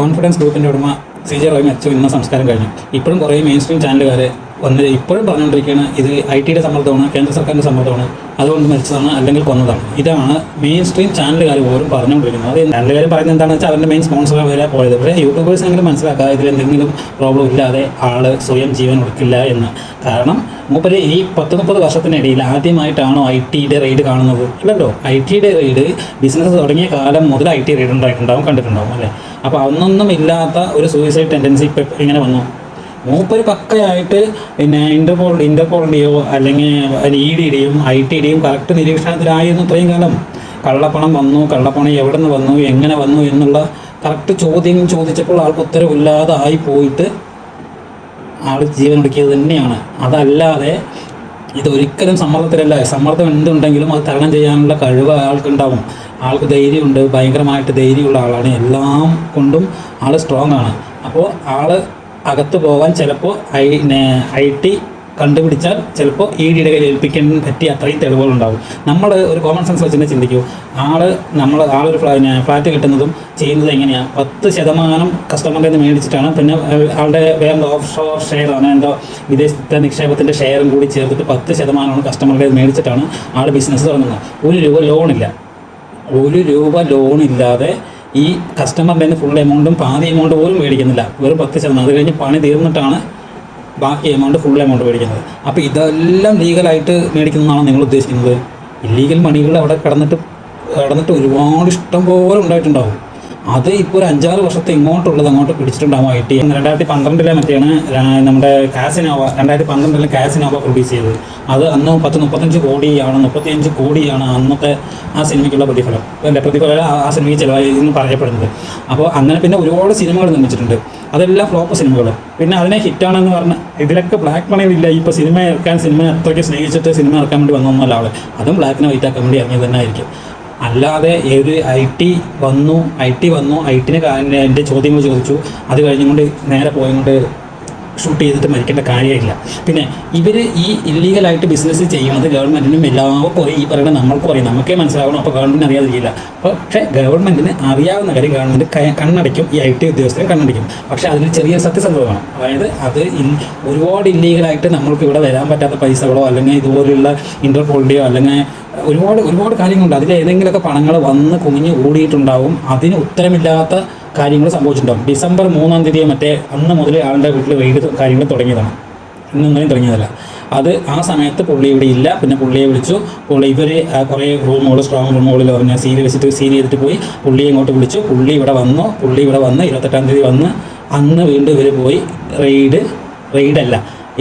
Confidence ഗ്രൂപ്പിൻ്റെ ഉടമ CJ Roy മരിച്ചു ഇന്ന സംസ്കാരം കഴിഞ്ഞു. ഇപ്പോഴും കുറേ മെയിൻ സ്ട്രീം ചാനലുകാർ വന്ന് ഇപ്പോഴും പറഞ്ഞുകൊണ്ടിരിക്കുകയാണ് ഇത് IT യുടെ സമ്മർദ്ദമാണ്, കേന്ദ്ര സർക്കാരിൻ്റെ സമ്മർദ്ദമാണ്, അതുകൊണ്ട് മരിച്ചതാണ് അല്ലെങ്കിൽ കൊന്നതാണ്. ഇതാണ് മെയിൻ സ്ട്രീം ചാനലുകാർ പോലും പറഞ്ഞുകൊണ്ടിരിക്കുന്നത്. അത് ചാനലുകാർ പറയുന്നത് എന്താണെന്ന് വെച്ചാൽ അവരുടെ മെയിൻ സ്പോൺസർ വരെ പോയത്. പക്ഷേ യൂട്യൂബേഴ്സെങ്കിലും മനസ്സിലാക്കുക ഇതിൽ എന്തെങ്കിലും പ്രോബ്ലം ഇല്ലാതെ ആൾ സ്വയം ജീവൻ കൊടുക്കില്ല എന്ന്. കാരണം മൂപ്പര് ഈ 10-30 വർഷത്തിനിടയിൽ ആദ്യമായിട്ടാണോ IT യുടെ റെയ്ഡ് കാണുന്നത്? ഇല്ലല്ലോ. IT യുടെ റെയ്ഡ് ബിസിനസ് തുടങ്ങിയ കാലം മുതൽ IT റെയ്ഡ് ഉണ്ടായിട്ടുണ്ടാവും, കണ്ടിട്ടുണ്ടാവും അല്ലേ? അപ്പോൾ അന്നൊന്നും ഇല്ലാത്ത ഒരു സൂയിസൈഡ് ടെൻഡൻസി ഇപ്പം എങ്ങനെ വന്നു? മൂപ്പര് പക്കയായിട്ട് പിന്നെ ഇന്റർപോളിൻ്റെയോ അല്ലെങ്കിൽ ED-യുടെയും IT യുടെയും കറക്റ്റ് നിരീക്ഷണത്തിലായിരുന്നു ഇത്രയും കാലം. കള്ളപ്പണം വന്നു, കള്ളപ്പണം എവിടെ നിന്ന് വന്നു, എങ്ങനെ വന്നു എന്നുള്ള കറക്റ്റ് ചോദ്യം ചോദിച്ചപ്പോൾ ആൾക്ക് ഉത്തരവില്ലാതെ ആയി പോയിട്ട് ആൾ ജീവൻ ഒടുക്കിയത് തന്നെയാണ്. അതല്ലാതെ ഇതൊരിക്കലും സമ്മർദ്ദത്തിലല്ല. സമ്മർദ്ദം എന്തുണ്ടെങ്കിലും അത് തരണം ചെയ്യാനുള്ള കഴിവ് ആൾക്കുണ്ടാവും. ആൾക്ക് ധൈര്യമുണ്ട്, ഭയങ്കരമായിട്ട് ധൈര്യമുള്ള ആളാണ്, എല്ലാം കൊണ്ടും ആൾ സ്ട്രോങ് ആണ്. അപ്പോൾ ആൾ അകത്ത് പോകാൻ ചിലപ്പോൾ IT കണ്ടുപിടിച്ചാൽ ചിലപ്പോൾ ED-യുടെ കയ്യിൽ ഏൽപ്പിക്കാൻ പറ്റിയ അത്രയും തെളിവുകളുണ്ടാവും. നമ്മൾ ഒരു കോമൺ സെൻസ് വെച്ചിട്ട് ചിന്തിക്കൂ. ആളൊരു ഫ്ലാറ്റ് കിട്ടുന്നതും ചെയ്യുന്നത് എങ്ങനെയാണ്? 10% കസ്റ്റമറിൽ നിന്ന് മേടിച്ചിട്ടാണ്. പിന്നെ ആളുടെ വേറെ ഓഫ് ഷോർ ഷെയർ ആണ്, എന്തോ വിദേശത്തെ നിക്ഷേപത്തിൻ്റെ ഷെയറും കൂടി ചേർത്തിട്ട് 10% കസ്റ്റമറുടെ മേടിച്ചിട്ടാണ് ആൾ ബിസിനസ് തുടങ്ങുന്നത്. ഒരു രൂപ ലോണില്ലാതെ ഈ കസ്റ്റമറിൻ്റെ നിന്ന് ഫുൾ എമൗണ്ടും പാതി എമൗണ്ട് പോലും മേടിക്കുന്നില്ല, വെറും 10%. അത് കഴിഞ്ഞ് പണി തീർന്നിട്ടാണ് ബാക്കി എമൗണ്ട് ഫുൾ എമൗണ്ട് മേടിക്കുന്നത്. അപ്പോൾ ഇതെല്ലാം ലീഗലായിട്ട് മേടിക്കുന്നതാണ് നിങ്ങൾ ഉദ്ദേശിക്കുന്നത്? ഇല്ലീഗൽ മണികൾ അവിടെ കിടന്നിട്ട് ഒരുപാട് ഇഷ്ടം പോലെ ഉണ്ടായിട്ടുണ്ടാവും. അത് ഇപ്പോൾ ഒരു 5-6 വർഷത്തെ അങ്ങോട്ട് പിടിച്ചിട്ടുണ്ടാവും IT. 2012 മറ്റെയാണ് നമ്മുടെ കാസിനോവ 2012 കാസിനോവ പ്രൊഡ്യൂസ് ചെയ്തത്. അത് അന്ന് 35 കോടിയാണ് അന്നത്തെ ആ സിനിമയ്ക്കുള്ള പ്രതിഫലം ആ സിനിമയ്ക്ക് ചിലവായി എന്ന് പറയപ്പെടുന്നത്. അപ്പോൾ അങ്ങനെ പിന്നെ ഒരുപാട് സിനിമകൾ നിർമ്മിച്ചിട്ടുണ്ട്. അതെല്ലാം ഫ്ലോപ്പ് സിനിമകൾ. പിന്നെ അതിനെ ഹിറ്റാണെന്ന് പറഞ്ഞ് ഇതിലൊക്കെ ബ്ലാക്ക് മണി ഇല്ല. ഇപ്പോൾ സിനിമ അത്രയ്ക്ക് സ്നേഹിച്ചിട്ട് സിനിമ ഇറക്കാൻ വേണ്ടി വന്നൊന്നുമല്ല ആൾ. അതും ബ്ലാക്കിനെ വൈറ്റ് ആക്കാൻ വേണ്ടി ഇറങ്ങിയത് തന്നെ ആയിരിക്കും. അല്ലാതെ ഒരു IT വന്നു IT-ന് എൻ്റെ ചോദ്യങ്ങൾ ചോദിച്ചു, അത് കഴിഞ്ഞുകൊണ്ട് നേരെ പോയതുകൊണ്ട് ഷൂട്ട് ചെയ്തിട്ട് മരിക്കേണ്ട കാര്യമില്ല. പിന്നെ ഇവർ ഈ ഇല്ലീഗലായിട്ട് ബിസിനസ് ചെയ്യുന്നത് ഗവൺമെൻറ്റിനും എല്ലാവർക്കും അറിയാം. ഈ പറയുന്നത് നമ്മൾക്കും അറിയാം, നമുക്കേ മനസ്സിലാവണം. അപ്പോൾ ഗവൺമെൻറ് അറിയാതിരിക്കില്ല. പക്ഷേ ഗവൺമെൻറ്റിന് അറിയാവുന്ന കാര്യം ഗവൺമെൻറ് കണ്ണടയ്ക്കും, ഈ IT ഉദ്യോഗസ്ഥരെ കണ്ണടയ്ക്കും. പക്ഷേ അതിന് ചെറിയ സത്യസന്ധതയാണ്. അതായത് അത് ഒരുപാട് ഇല്ലീഗലായിട്ട് നമ്മൾക്ക് ഇവിടെ വരാൻ പറ്റാത്ത പൈസകളോ അല്ലെങ്കിൽ ഇതുപോലെയുള്ള ഇന്റർപോളിൻ്റെയോ അല്ലെങ്കിൽ ഒരുപാട് കാര്യങ്ങളുണ്ട്. അതിൽ ഏതെങ്കിലുമൊക്കെ പണങ്ങൾ വന്ന് കുമിഞ്ഞ് കൂടിയിട്ടുണ്ടാവും. അതിന് ഉത്തരമില്ലാത്ത കാര്യങ്ങൾ സംഭവിച്ചിട്ടുണ്ടാവും. ഡിസംബർ 3-ാം തീയതി അന്ന് മുതൽ ആളുടെ വീട്ടിൽ റെയ്ഡ് കാര്യങ്ങൾ തുടങ്ങിയതാണ്, ഇന്നൊന്നും തുടങ്ങിയതല്ല. അത് ആ സമയത്ത് പുള്ളി ഇവിടെ ഇല്ല. പിന്നെ പുള്ളിയെ വിളിച്ചു. ഇവർ കുറേ സ്ട്രോങ് റൂമുകളിൽ പറഞ്ഞ സീൽ ചെയ്തിട്ട് പോയി. പുള്ളിയെ ഇങ്ങോട്ട് വിളിച്ചു. പുള്ളി ഇവിടെ വന്നു 28-ാം തീയതി വന്ന് അന്ന് വീണ്ടും ഇവർ പോയി റെയ്ഡല്ല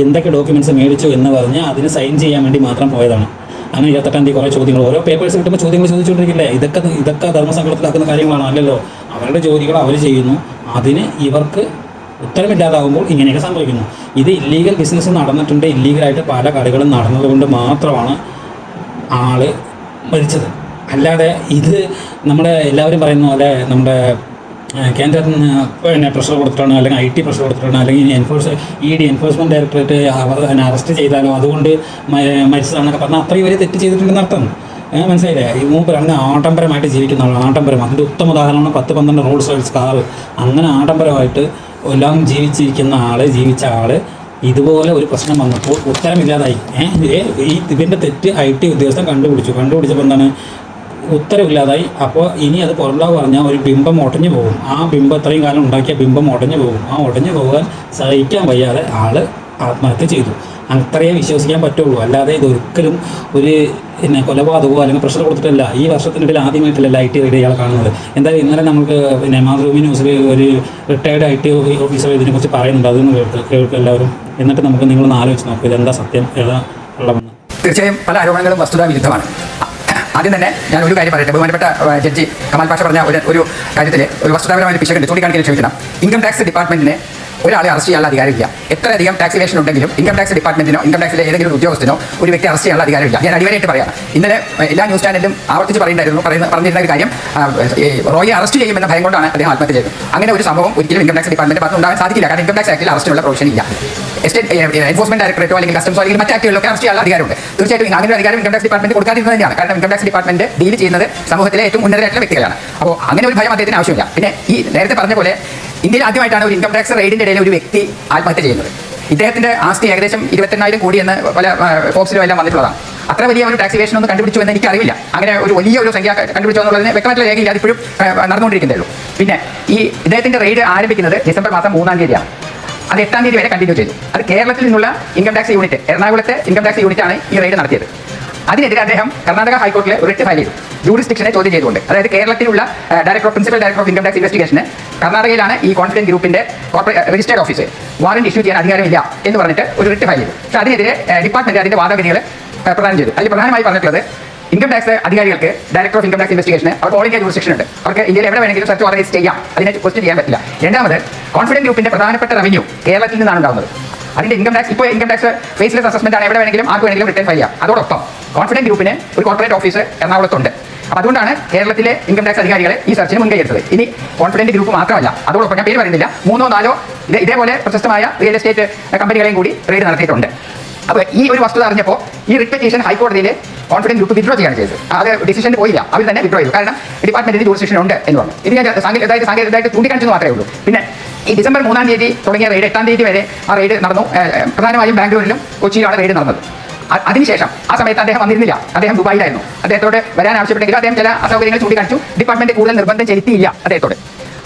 എന്തൊക്കെ ഡോക്യുമെൻറ്റ്സ് മേടിച്ചു എന്ന് പറഞ്ഞ് അതിന് സൈൻ ചെയ്യാൻ വേണ്ടി മാത്രം പോയതാണ്. അങ്ങനെ 28-ാം തീയതി കുറേ ചോദ്യങ്ങൾ, ഓരോ പേപ്പേഴ്സ് കിട്ടുമ്പോൾ ചോദ്യങ്ങൾ ചോദിച്ചുകൊണ്ടിരിക്കില്ലേ? ഇതൊക്കെ ധർമ്മസങ്കടത്തിലാക്കുന്ന കാര്യങ്ങളാണല്ലോ. അവരുടെ ജോലികൾ അവർ ചെയ്യുന്നു. അതിന് ഇവർക്ക് ഉത്തരമില്ലാതാകുമ്പോൾ ഇങ്ങനെയൊക്കെ സംഭവിക്കുന്നു. ഇത് ഇല്ലീഗൽ ബിസിനസ് നടന്നിട്ടുണ്ട്. ഇല്ലീഗലായിട്ട് പല കടകളും നടന്നതുകൊണ്ട് മാത്രമാണ് ആൾ മരിച്ചത്. അല്ലാതെ ഇത് നമ്മുടെ എല്ലാവരും പറയുന്ന പോലെ നമ്മുടെ കേന്ദ്രത്തിൽ നിന്ന് പ്രഷർ കൊടുത്തിട്ടാണ്, അല്ലെങ്കിൽ IT പ്രഷർ കൊടുത്തിട്ടാണ്, അല്ലെങ്കിൽ ED എൻഫോഴ്സ്മെൻറ്റ് ഡയറക്ടറേറ്റ് അറസ്റ്റ് ചെയ്താലോ അതുകൊണ്ട് മരിച്ചതാണെന്നൊക്കെ പറഞ്ഞാൽ അത്രയും വരെ തെറ്റ് ചെയ്തിട്ടുണ്ടെന്ന് അർത്ഥം. മനസ്സിലായില്ലേ? ഈ മൂപ്പരാണ് ആഡംബരമായിട്ട് ജീവിക്കുന്ന ആളാണ്. ആഡംബരം അതിൻ്റെ ഉത്തമ ഉദാഹരണമാണ് 10-12 റോൾസ് റോയ്സ് കാറ്. അങ്ങനെ ആഡംബരമായിട്ട് എല്ലാം ജീവിച്ച ആൾ ഇതുപോലെ ഒരു പ്രശ്നം വന്നപ്പോൾ ഉത്തരമില്ലാതായി. ഇതിൻ്റെ തെറ്റ് IT ഉദ്യോഗസ്ഥൻ കണ്ടുപിടിച്ചപ്പോൾ എന്താണ്? ഉത്തരവില്ലാതായി. അപ്പോൾ ഇനി അത് പുറംലോകം പറഞ്ഞാൽ ഒരു ബിംബം ഉടഞ്ഞു പോകും. ആ ബിംബം ഇത്രയും കാലം ഉണ്ടാക്കിയ ബിംബം ഉടഞ്ഞു പോകും. ആ ഉടഞ്ഞു പോകാൻ സഹിക്കാൻ വയ്യാതെ ആൾ ആത്മഹത്യ ചെയ്തു. അത്രയേ വിശ്വസിക്കാൻ പറ്റുള്ളൂ. അല്ലാതെ ഇതൊരിക്കലും ഒരു കൊലപാതകമോ അല്ലെങ്കിൽ പ്രഷർ കൊടുത്തിട്ടല്ല. ഈ വർഷത്തിനിടയിൽ ആദ്യമായിട്ടല്ല IT റെയ്ഡ് ഇയാൾ കാണുന്നത്. എന്തായാലും ഇന്നലെ നമുക്ക് മാതൃഭൂമി ന്യൂസിൽ ഒരു റിട്ടയർഡ് IT ഓഫീസർ ഇതിനെക്കുറിച്ച് പറയുന്നുണ്ട്. അതൊന്ന് കേൾക്കും എല്ലാവരും. എന്നിട്ട് നമുക്ക് നിങ്ങളൊന്ന് ആലോചിച്ച് നോക്കും ഇതെന്താ സത്യം ഏതാ ഉള്ളതെന്ന്. തീർച്ചയായും പല ആരോപണങ്ങളും വസ്തുതാ വിരുദ്ധമാണ്. ആദ്യം തന്നെ ഞാൻ ഒരു കാര്യം പറയട്ടെ. ബഹുമാനപ്പെട്ട ജഡ്ജി കമാൽ പാഷ പറഞ്ഞ ഒരു കാര്യത്തിൽ ഒരു വസ്തുതാപരമായ പിശകുണ്ട്, ചൂണ്ടിക്കാണിക്കാൻ ക്ഷമിക്കണം. ഇൻകം ടാക്സ് ഡിപ്പാർട്ട്മെന്റിനെ ഒരാളെ അറസ്റ്റ് ചെയ്യാനുള്ള അധികാരമില്ല. എത്രയധികം ടാക്സിവേഷൻ ഉണ്ടെങ്കിലും ഇൻകം ടാക്സ് ഡിപ്പാർട്ട്മെന്റിനോ ഇൻകം ടാക്സിലെ ഏതെങ്കിലും ഉദ്യോഗസ്ഥനോ ഒരു വ്യക്തി അറസ്റ്റ് ചെയ്യാനുള്ള അധികാരമില്ല. ഞാൻ അടിവരായിട്ട് പറയാം. ഇന്നലെ എല്ലാ ന്യൂസ് ചാനലിലും ആവർത്തിച്ച് പറഞ്ഞിരുന്ന ഒരു കാര്യം, റോയെ അറസ്റ്റ് ചെയ്യുമെന്ന ഭയം കൊണ്ടാണ് അദ്ദേഹം ആത്മഹത്യ ചെയ്തത്. അങ്ങനെ ഒരു സംഭവം ഒരിക്കലും ഇൻകം ടാക്സ് ഡിപ്പാർട്ട്മെന്റ് ഭാഗത്ത് ഉണ്ടാകാൻ സാധിക്കില്ല. കാരണം ഇൻകം ടാക്സ് ആക്ടിൽ അറസ്റ്റിനുള്ള പ്രൊവിഷൻ ഇല്ല. എൻഫോഴ്സ്മെന്റ് ഡയറക്ടറേറ്റോ അല്ലെങ്കിൽ കസ്റ്റംസോ അല്ലെങ്കിൽ മറ്റ് ആക്ടുകളിലൊക്കെ അറസ്റ്റ് ചെയ്യാനുള്ള അധികാരമുണ്ട്. തീർച്ചയായിട്ടും അങ്ങനെ ഒരു അധികാരം ഇൻകം ടാക്സ് ഡിപ്പാർട്ട്മെന്റ് കൊടുക്കാതിരുന്നത് തന്നെയാണ്. കാരണം ഇൻകം ടാക്സ് ഡിപ്പാർട്ട്മെന്റ് ഡീൽ ചെയ്യുന്നത് സമൂഹത്തിലെ ഏറ്റവും ഉന്നതരായിട്ടുള്ള വ്യക്തികളാണ്. അപ്പോൾ അങ്ങനെ ഒരു ഭയം അദ്ദേഹത്തിന് ആവശ്യമില്ല. പിന്നെ ഈ നേരത്തെ പറഞ്ഞ പോലെ ഇന്ത്യയിൽ ആദ്യമായിട്ടാണ് ഒരു ഇൻകം ടാക്സ് റെയ്ഡിന്റെ ഇടയിൽ ഒരു വ്യക്തി ആത്മഹത്യ ചെയ്യുന്നത്. ഇദ്ദേഹത്തിന്റെ ആസ്തി ഏകദേശം 28,000 കോടി എന്ന് പല ഫോബ്സിലും എല്ലാം വന്നിട്ടുള്ളതാണ്. അത്ര വലിയ ഒരു ടാക്സ് ഇവേഷൻ ഒന്നും കണ്ടുപിടിച്ചു എന്ന് എനിക്കറിയില്ല. അങ്ങനെ ഒരു വലിയ ഒരു സംഖ്യ കണ്ടുപിടിച്ചു എന്നുള്ളതിന് വ്യക്തമായിട്ടുള്ള രേഖയില്ല, അതിപ്പോഴും നടന്നുകൊണ്ടിരിക്കുന്നേ ഉള്ളൂ. പിന്നെ ഈ ഇദ്ദേഹത്തിന്റെ റെയ്ഡ് ആരംഭിക്കുന്നത് ഡിസംബർ മാസം 3-ാം തീയതിയാണ്. അത് 8-ാം തീയതി വരെ കണ്ടിന്യൂ ചെയ്തു. അത് കേരളത്തിൽ നിന്നുള്ള ഇൻകം ടാക്സ് യൂണിറ്റ്, എറണാകുളത്തെ ഇൻകം ടാക്സ് യൂണിറ്റാണ് ഈ റെയ്ഡ് നടത്തിയത്. അതിനെതിരെ അദ്ദേഹം കർണാടക ഹൈക്കോടതിയിൽ റിട്ട് ഫയൽ ചെയ്തു, ജൂറിസ്ഡിക്ഷനെ ചോദ്യം ചെയ്തുകൊണ്ട്. അതായത് കേരളത്തിലുള്ള principal director of income tax ഇൻവെസ്റ്റിഗേഷന് കർണാടകയിലാണ് ഈ കോൺഫിഡൻറ്റ് ഗ്രൂപ്പിന്റെ രജിസ്റ്റേർഡ് ഓഫീസ് വാറന്റ് ഇഷ്യൂ ചെയ്യാൻ അധികാരമില്ല എന്ന് പറഞ്ഞിട്ട് ഒരു റിട്ട് ഫയൽ ചെയ്തു. പക്ഷേ അതിനെതിരെ ഡിപ്പാർട്ട്മെന്റ് അതിന്റെ വാദഗതികൾ പ്രദാനം ചെയ്തു. അതിൽ പ്രധാനമായി പറഞ്ഞിട്ടുള്ളത് ഇൻകം ടാക്സ് അധികാരികൾക്ക് ഡയറക്ടർ ഓഫ് ഇൻകം ടാക്സ് ഇൻവെസ്റ്റിഗേഷന് അവർ ഓൾ ഇന്ത്യ ജൂറിസ്ഡിക്ഷൻ ഉണ്ട്. അവർക്ക് ഇന്ത്യയിൽ എവിടെ വേണമെങ്കിലും സെർച്ച് ഓർഗനൈസ് ചെയ്യാം, അതിനെ ക്വസ്റ്റ്യൻ ചെയ്യാൻ പറ്റില്ല. രണ്ടാമത് കോൺഫിഡൻറ്റ് ഗ്രൂപ്പിന്റെ പ്രധാനപ്പെട്ട റവന്യൂ കേരളത്തിൽ നിന്നാണ് ഉണ്ടാകുന്നത്. അതിന്റെ ഇൻകം ടാക്സ് ഇപ്പോൾ ഇൻകം ടാക്സ് ഫേസ്ലെസ് അസസ്മെന്റ് ആണ്, എവിടെ വേണമെങ്കിലും ആർക്ക് വേണമെങ്കിലും റിട്ടേൺ ഫയൽ ചെയ്യാം. അതോടൊപ്പം കോൺഫിഡൻറ്റ് ഗ്രൂപ്പിന് ഒരു കോർപ്പറേറ്റ് ഓഫീസ് എറണാകുളത്തുണ്ട്. അപ്പോൾ അതുകൊണ്ടാണ് കേരളത്തിലെ ഇൻകം ടാക്സ് അധികാരികളെ ഈ സെർച്ചിന് മുൻകൈ എടുത്തത്. ഇനി കോൺഫിഡൻറ്റ് ഗ്രൂപ്പ് മാത്രമല്ല, അതോടൊപ്പം ഞാൻ പേര് പറയുന്നില്ല, 3-4 ഇതേപോലെ പ്രശസ്തമായ റിയൽ എസ്റ്റേറ്റ് കമ്പനികളെയും കൂടി റെയ്ഡ് നടത്തിയിട്ടുണ്ട്. അപ്പോൾ ഈ ഒരു വസ്തുത അറിഞ്ഞപ്പോൾ ഈ റിട്ട് പെറ്റീഷൻ ഹൈക്കോടതിയിൽ കോൺഫിഡൻറ്റ് ഗ്രൂപ്പ് വിഡ്രോ ചെയ്യാണ് ചെയ്തത്. അത് ഡിസിഷന് പോയില്ല, അവർ തന്നെ വിഡ്രോ ചെയ്തു. കാരണം ഡിപ്പാർട്ട്മെന്റിൽ ജൂറിസ്ഡിക്ഷൻ ഉണ്ട് എന്ന് പറഞ്ഞു. ഇത് ഞാൻ സാങ്കേതികമായിട്ട് ചൂണ്ടിക്കാണിച്ചെന്ന് മാത്രമേ ഉള്ളൂ. പിന്നെ ഈ ഡിസംബർ 3-ാം തീയതി തുടങ്ങിയ റെയ്ഡ് 8-ാം തീയതി വരെ ആ റെയ്ഡ് നടന്നു. പ്രധാനമായും ബാംഗ്ലൂരിലും കൊച്ചിയിലാണ് റെയ്ഡ് നടന്നത്. അതിനുശേഷം ആ സമയത്ത് അദ്ദേഹം വന്നിരുന്നില്ല, അദ്ദേഹം ദുബായിലായിരുന്നു. അദ്ദേഹത്തോട് വരാൻ ആവശ്യപ്പെട്ടെങ്കിലും അദ്ദേഹം ചില അസൗകര്യങ്ങൾ ചൂണ്ടിക്കാണിച്ചു. ഡിപ്പാർട്ട്മെന്റ് കൂടുതൽ നിർബന്ധം ചെലുത്തിയില്ല അദ്ദേഹത്തോട്.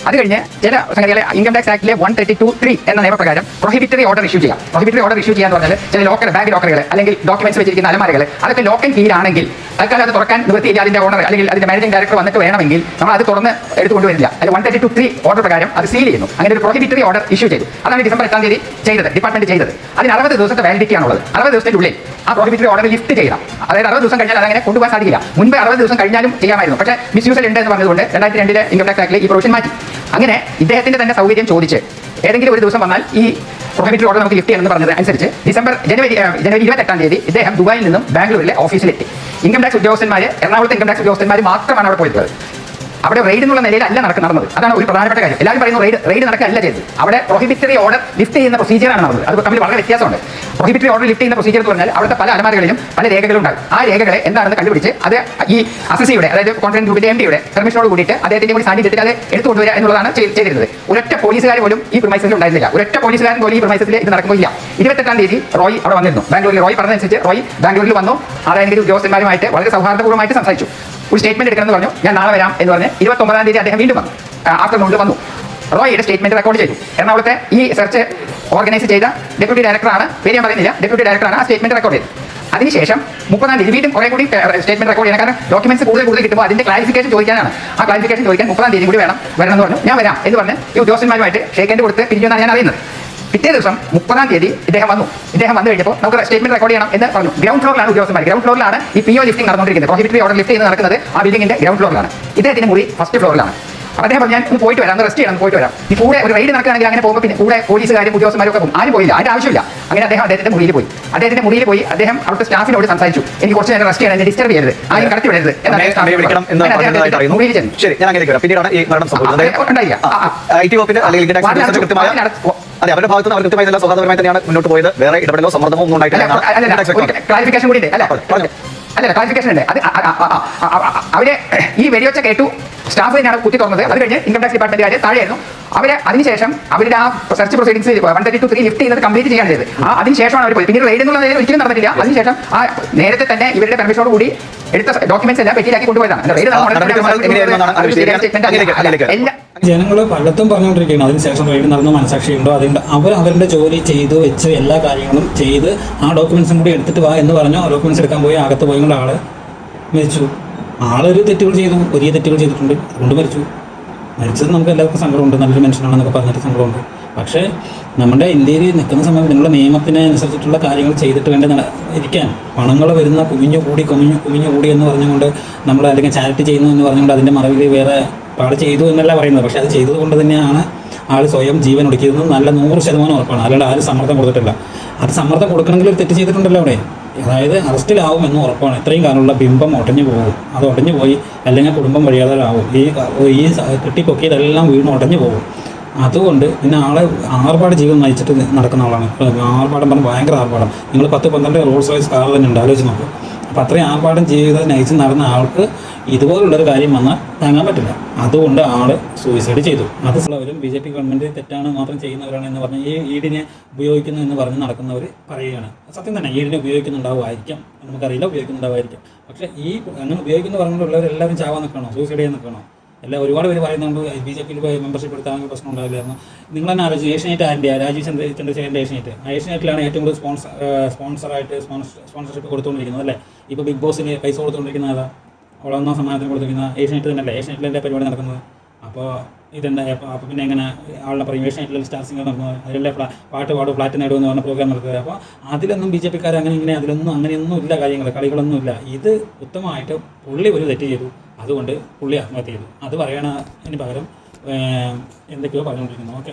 അത് കഴിഞ്ഞ് ചില സംഗതികളെ ഇൻകം ടാക്സ് ആക്ടിലെ 132(3) എന്ന നിയമപ്രകാരം പ്രൊഹിബിറ്ററി ഓർഡർ ഇഷ്യൂ ചെയ്യാം. പ്രൊഹിബിറ്ററി ഓർഡർ ഇഷ്യൂ ചെയ്യാന്ന് പറഞ്ഞാൽ ചില ലോക്കർ ബാങ്ക് ലോക്കറുകൾ അല്ലെങ്കിൽ ഡോക്യുമെന്റ്സ് വെച്ചിരിക്കുന്ന അലമാരകൾ അതൊക്കെ ലോക്കൻ കീഴിലാണെങ്കിൽ തൽക്കാലം അത് തുറക്കാൻ നിവൃത്തിയില്ല. അതിന്റെ ഓണർ അല്ലെങ്കിൽ അതിന്റെ മാനേജിംഗ് ഡയറക്ടർ വന്നിട്ട് വേണമെങ്കിൽ നമ്മൾ അത് തുറന്ന് എടുത്തുകൊണ്ടുവരില്ല. അതിൽ 132(3) ഓർഡർ പ്രകാരം അത് സീൽ ചെയ്യുന്നു. അങ്ങനെ ഒരു പ്രൊഹിബിറ്ററി ഓർഡർ ഇഷ്യൂ ചെയ്തു. അതാണ് ഡിസംബർ 8-ാം തീയതി ചെയ്തത്, ഡിപ്പാർട്ട്മെന്റ് ചെയ്തത്. അതിന് 60 ദിവസത്തെ വാലിഡിറ്റി ആണുള്ളത്. 60 ദിവസത്തിനുള്ളിൽ ആ പ്രൊഹിബിറ്ററി ഓർഡർ ലിഫ്റ്റ് ചെയ്യണം. അതായത് 60 ദിവസം കഴിഞ്ഞാൽ അതങ്ങനെ കൊണ്ടുപോകാൻ സാധിക്കില്ല. മുൻപ് 60 ദിവസം കഴിഞ്ഞാലും ചെയ്യാമായിരുന്നു. പക്ഷേ മിസ്യൂസൽ ഉണ്ട് എന്ന് പറഞ്ഞതുകൊണ്ട് 2002 ഇൻകം ടാക്സ് ആക്ടിലെ ഈ പ്രൊവിഷൻ മാറ്റി. അങ്ങനെ ഇദ്ദേഹത്തിന്റെ തന്നെ സൗകര്യം ചോദിച്ച് ഏതെങ്കിലും ഒരു ദിവസം വന്നാൽ ഈ പ്രൊഹിബിറ്ററി ഓർഡർ നമുക്ക് ലിഫ്റ്റ് ചെയ്യണമെന്ന് പറഞ്ഞത് അനുസരിച്ച് ജനുവരി 28-ാം തീയതി ഇദ്ദേഹം ദുബായിൽ നിന്നും ബാംഗ്ലൂരിലെ ഓഫീസിലെത്തി. ഇൻകം ടാക്സ് ഉദ്യോഗസ്ഥന്മാർ, എറണാകുളത്തെ ഇൻകം ടാക്സ് ഉദ്യോഗസ്ഥന്മാർ മാത്രമാണ് അവിടെ പോയിട്ടുള്ളത്. അവിടെ റെയ്ഡ് എന്നുള്ള നിലയിലല്ല നടന്നത്. അതാണ് ഒരു പ്രധാനപ്പെട്ട കാര്യം. എല്ലാവരും പറയുന്നു റെയ്ഡ് നടക്കുകയല്ല ചെയ്തത്. അവിടെ പ്രൊഹിബിറ്ററി ഓർഡർ ലിഫ്റ്റ് ചെയ്യുന്ന പ്രൊസീജിയറാണ് നടന്നത്. അത് തമ്മിൽ വളരെ വ്യത്യാസമുണ്ട്. പ്രൊഹിബിറ്ററി ഓർഡർ ലിഫ്റ്റ് ചെയ്യുന്ന പ്രൊസീജിയർ എന്ന് പറഞ്ഞാൽ അവിടുത്തെ പല അലമാരകളിലും പല രേഖകളുണ്ടാകും. ആ രേഖകളെ എന്താണെന്ന് കണ്ടുപിടിച്ച് അത് ഈ അസസിയുടെ, അതായത് കോൺഫിഡൻറ്റ് ഗ്രൂപ്പിന്റെ MD-യുടെ പെർമിഷനോട് കൂടിയിട്ട് അദ്ദേഹത്തിന്റെ കൂടി സാന്നിധ്യത്തിൽ അത് എടുത്തുകൊണ്ടുവരിക എന്നുള്ളതാണ് ചെയ്തിരുന്നത്. ഒരൊറ്റ പോലീസുകാർ പോലും ഈ പ്രിമൈസസിൽ ഉണ്ടായിരുന്നില്ല. ഒരൊറ്റ പോലീസുകാരൻ പോലും ഈ പ്രിമൈസസിൽ ഇത് നടക്കുമ്പോഴില്ല. 28-ാം തീയതി റോയ് അവിടെ വന്നിരുന്നു. ബാംഗ്ലൂരിൽ റോയ് പറഞ്ഞതനുസരിച്ച് റോയ് ബാംഗ്ലൂരിൽ വന്നു. ആദായനികുതി ഉദ്യോഗസ്ഥന്മാരുമായിട്ട് വളരെ സൗഹാർദ്ദപൂർവ്വമായിട്ട് സംസാരിച്ചു. ഒരു സ്റ്റേറ്റ്മെന്റ് എടുക്കണമെന്ന് പറഞ്ഞു. ഞാൻ നാളെ വരാം എന്ന് പറഞ്ഞ് 29-ാം തീയതി അദ്ദേഹം വീണ്ടും വന്നു. ആഫ്റ്റർനൂണിൽ വന്നു. റോയിയുടെ സ്റ്റേറ്റ്മെന്റ് റെക്കോർഡ് ചെയ്തു. എറണാകുളത്തെ ഈ സെർച്ച് ഓർഗനൈസ് ചെയ്ത ഡെപ്യൂട്ടി ഡയറക്ടറാണ്, പേര് ഞാൻ പറയുന്നില്ല, ഡെപ്യൂട്ടി ഡയറക്ടറാണ് ആ സ്റ്റേറ്റ്മെന്റ് റെക്കോർഡ് ചെയ്തത്. അതിനുശേഷം 30-ാം തീയതി വീണ്ടും കുറെ കൂടി സ്റ്റേറ്റ്മെന്റ് റെക്കോർഡ് ചെയ്യണം. കാരണം ഡോക്യുമെന്റ്സ് കൂടുതൽ കിട്ടുമ്പോൾ അതിന്റെ ക്ലാരിഫിക്കേഷൻ ചോദിക്കാനാണ്. ആ ക്ലാരിഫിക്കേഷൻ ചോദിക്കാൻ 30-ാം തീയതി കൂടി വരണം എന്ന് പറഞ്ഞു. ഞാൻ വരാം എന്ന് പറഞ്ഞ് ഈ ഉദ്യോഗസ്ഥന്മാരുമായിട്ട് ഷേക്ക് ഹാൻഡ് കൊടുത്ത് പിരിഞ്ഞെന്നാണ് ഞാൻ അറിയുന്നത്. പിറ്റേ ദിവസം 30-ാം തീയതി ഇദ്ദേഹം വന്നു കഴിഞ്ഞപ്പോൾ നമുക്ക് സ്റ്റേറ്റ്മെന്റ് റെക്കോർഡ് ചെയ്യണം എന്ന് പറഞ്ഞു. ഗ്രൗണ്ട് ഫ്ലോറിലാണ് ഉദ്യോഗസ്ഥന്മാർ. ഗ്രൗണ്ട് ഫ്ലോറിലാണ് ഈ PO ലിഫ്റ്റിംഗ് നടന്നുകൊണ്ടിരിക്കുന്നത്. പ്രൊഹിബിറ്ററി ഓർഡർ ലിഫ്റ്റ് ചെയ്യുന്നത് നടക്കുന്നത് ആ ബിൽഡിംഗിന്റെ ഗ്രൗണ്ട് ഫ്ലോറിലാണ്. ഇദ്ദേഹത്തിന്റെ മുറി ഫസ്റ്റ് ഫ്ലോറിലാണ്. അപ്പോൾ അദ്ദേഹം പറഞ്ഞു, ഞാൻ പോയിട്ട് വരാം, റെസ്റ്റ് ചെയ്യണം, പോയിട്ട് വരാം. ഈ കൂടെ ഒരു റെയ്ഡ് നടക്കുകയാണെങ്കിൽ അങ്ങനെ പോകുമ്പോൾ പിന്നെ കൂടെ പോലീസുകാരും ഉദ്യോഗസ്ഥന്മാരും ഒക്കെ പോകും. ആരും പോയില്ല, അതിന്റെ ആവശ്യമില്ല. അങ്ങനെ അദ്ദേഹത്തിന്റെ മുറിയിൽ പോയി. അദ്ദേഹം അവിടുത്തെ സ്റ്റാഫിനോട് സംസാരിച്ചു, എനിക്ക് കുറച്ച് നേരം റെസ്റ്റ് ചെയ്യണം, എന്നെ ഡിസ്റ്റർബ് ചെയ്യരുത്, ആരും കടത്തി വിടരുത് എന്ന് മുറിയിൽ ചെന്നു. അതെ, അവരുടെ ഭാഗത്ത് നിന്ന് അവർ കൃത്യമായി സൗഹാർദ്ദപരമായി തന്നെയാണ് മുന്നോട്ട് പോയത്. വേറെ ഇടപെടലോ സമ്മർദ്ദമോ ഒന്നും ഉണ്ടായിട്ടില്ല. ക്ലാരിഫിക്കേഷൻ കൂടി ഉണ്ട്. അല്ല ക്ലാരിഫിക്കേഷൻ ഉണ്ട്. അത് അവര് ഈ വെടിവെച്ച കേട്ടു, സ്റ്റാഫ് തന്നെയാണ് കുത്തി തുറന്നത്. അത് കഴിഞ്ഞ് ഇൻകം ടാക്സ് ഡിപ്പാർട്ട്മെന്റുകാർ താഴെയായിരുന്നു. അവര് അതിനുശേഷം അവരുടെ ആ സെർച്ച് പ്രൊസീഡിംഗ്സ് 132(3) ലിഫ്റ്റ് ചെയ്യുന്നത് കംപ്ലീറ്റ് ചെയ്യാൻ ചെയ്തത്. അതിനുശേഷമാണ് അവർ പോയി. പിന്നീട് റെയ്ഡ് എന്നുള്ള നിലയിൽ ഒരിക്കലും നടന്നിട്ടില്ല. അതിനുശേഷം ആ നേരത്തെ തന്നെ ഇവരുടെ പെർമിഷനോട് കൂടി എടുത്ത ഡോക്യുമെന്റ്സ് എല്ലാം പെറ്റിയിലാക്കി കൊണ്ടുപോയതാണ്. ജനങ്ങൾ പലതും പറഞ്ഞുകൊണ്ടിരിക്കുകയാണ് അതിനുശേഷം റെയ്ഡ് നടന്ന മനസാക്ഷിയുണ്ടോ, അതുകൊണ്ട് അവരുടെ ജോലി ചെയ്തു വെച്ച് എല്ലാ കാര്യങ്ങളും ചെയ്ത് ആ ഡോക്യുമെന്റ്സും കൂടി എടുത്തിട്ട് വാ എന്ന് പറഞ്ഞു. ഡോക്യുമെന്റ്സ് എടുക്കാൻ പോയി അകത്ത് പോയി കൊണ്ട് ആള് മരിച്ചു. ആളൊരു തെറ്റുകൾ ചെയ്തു, വലിയ തെറ്റുകൾ ചെയ്തിട്ടുണ്ട്, അതുകൊണ്ട് മരിച്ചത് നമുക്ക് എല്ലാവർക്കും സങ്കടമുണ്ട്. നല്ലൊരു മനുഷ്യനാണെന്നൊക്കെ പറഞ്ഞിട്ട് സങ്കടമുണ്ട്. പക്ഷേ നമ്മുടെ ഇന്ത്യയിൽ നിൽക്കുന്ന സമയത്ത് നിങ്ങളുടെ നിയമത്തിന് അനുസരിച്ചിട്ടുള്ള കാര്യങ്ങൾ ചെയ്തിട്ട് വേണ്ടി ഇരിക്കാൻ. പണങ്ങൾ വരുന്ന കുമിഞ്ഞു കൂടി എന്ന് പറഞ്ഞുകൊണ്ട് നമ്മൾ അല്ലെങ്കിൽ ചാരിറ്റി ചെയ്യുന്നു എന്ന് പറഞ്ഞുകൊണ്ട് അതിൻ്റെ മറവിൽ വേറെ പാട് ചെയ്തു എന്നല്ല പറയുന്നത്. പക്ഷേ അത് ചെയ്തതുകൊണ്ട് തന്നെയാണ് ആൾ സ്വയം ജീവൻ ഒടുക്കിയതെന്ന് നല്ല 100% ഉറപ്പാണ്. അല്ലാണ്ട് ആരും സമ്മർദ്ദം കൊടുത്തിട്ടില്ല. അത് സമ്മർദ്ദം കൊടുക്കണമെങ്കിൽ ഒരു തെറ്റ് ചെയ്തിട്ടുണ്ടല്ലോ അവിടെ. അതായത് അറസ്റ്റിലാവും എന്ന് ഉറപ്പാണ്. ഇത്രയും കാലമുള്ള ബിംബം ഒടഞ്ഞു പോകും. അത് ഒടഞ്ഞു പോയി അല്ലെങ്കിൽ കുടുംബം വഴിയാതാവും. ഈ കെട്ടിപ്പൊക്കിയതെല്ലാം വീണ് ഒടഞ്ഞു പോകും. അതുകൊണ്ട് പിന്നെ ആളെ ആർഭാട ജീവിതം നയിച്ചിട്ട് നടക്കുന്ന ആളാണ്. ആർഭാടം പറഞ്ഞാൽ ഭയങ്കര ആർഭാടം. നിങ്ങൾ 10-12 റോൾസ് റോയ്സ് കാർ തന്നെ ഉണ്ട്, ആലോചിച്ച് നോക്കും. അപ്പോൾ അത്രയും ആർഭാടം ജീവിതം നയിച്ച് നടന്ന ആൾക്ക് ഇതുപോലുള്ളൊരു കാര്യം വന്നാൽ താങ്ങാൻ പറ്റില്ല. അതുകൊണ്ട് ആൾ സൂയിസൈഡ് ചെയ്തു. അത് ഉള്ളവരും ബി ജെ പി ഗവൺമെൻറ് തെറ്റാണ് മാത്രം ചെയ്യുന്നവരാണ് എന്ന് പറഞ്ഞ് ഈ ഈഡിനെ ഉപയോഗിക്കുന്നു എന്ന് പറഞ്ഞ് നടക്കുന്നവർ പറയുകയാണ്. സത്യം തന്നെ ഈഡിനെ ഉപയോഗിക്കുന്നുണ്ടാവുമായിരിക്കാം, നമുക്കറിയില്ല, ഉപയോഗിക്കുന്നുണ്ടാവുമായിരിക്കാം. പക്ഷേ ഈ അങ്ങനെ ഉപയോഗിക്കുന്ന പറഞ്ഞുകൊണ്ടുള്ളവരെല്ലാവരും ചാവാൻ നിൽക്കണോ, സൂയിസൈഡ് ചെയ്യാൻ നിൽക്കണോ? എല്ലാം ഒരുപാട് പേര് പറയുന്നുണ്ട് ബി ജെ പിയിൽ പോയി മെമ്പർഷിപ്പ് എടുത്താൽ പ്രശ്നം ഉണ്ടാവില്ലായിരുന്നു. നിങ്ങൾ തന്നെ ആലോചിച്ച് ഏഷ്യനെറ്റ് ആരുടെ രാജീവ് ചന്ദ്രശേഖരൻ്റെ ഏഷ്യനെറ്റ്, ആ ഏഷ്യനെറ്റിലാണ് ഏറ്റവും കൂടുതൽ സ്പോൺസർഷിപ്പ് കൊടുത്തുകൊണ്ടിരിക്കുന്നത് അല്ലേ. ഇപ്പോൾ ബിഗ് ബോസിന് പൈസ കൊടുത്തുകൊണ്ടിരിക്കുന്ന ഏതാ? ഒന്നാം സമ്മാനത്തിന് കൊടുത്തിരിക്കുന്ന ഏഷ്യനെറ്റ് തന്നെയല്ലേ. ഏഷ്യനെറ്റിലെ പരിപാടി നടക്കുന്നത്. അപ്പോൾ ഇതെന്താ? അപ്പോൾ പിന്നെ എങ്ങനെ ആളുടെ പറയും ഏഷ്യനെറ്റിൽ സ്റ്റാർ സിംഗർ നടക്കുന്നത്, അതിലെ പാട്ട് പാടും ഫ്ലാറ്റ് നേടുമെന്ന് പറഞ്ഞ പ്രോഗ്രാം നടത്തുക. അപ്പോൾ അതിലൊന്നും ബി ജെ പിക്കാർ അതിലൊന്നും അങ്ങനെയൊന്നും ഇല്ല, കളികളൊന്നും ഇല്ല. ഇത് ഉത്തമമായിട്ട് പുള്ളി ഒരു തെറ്റ് ചെയ്തു, അതുകൊണ്ട് പുള്ളി ആത്മഹത്യ ചെയ്തു. അത് പറയണതിന് പകരം എന്തൊക്കെയോ പറഞ്ഞുകൊണ്ടിരിക്കുന്നു. ഓക്കെ.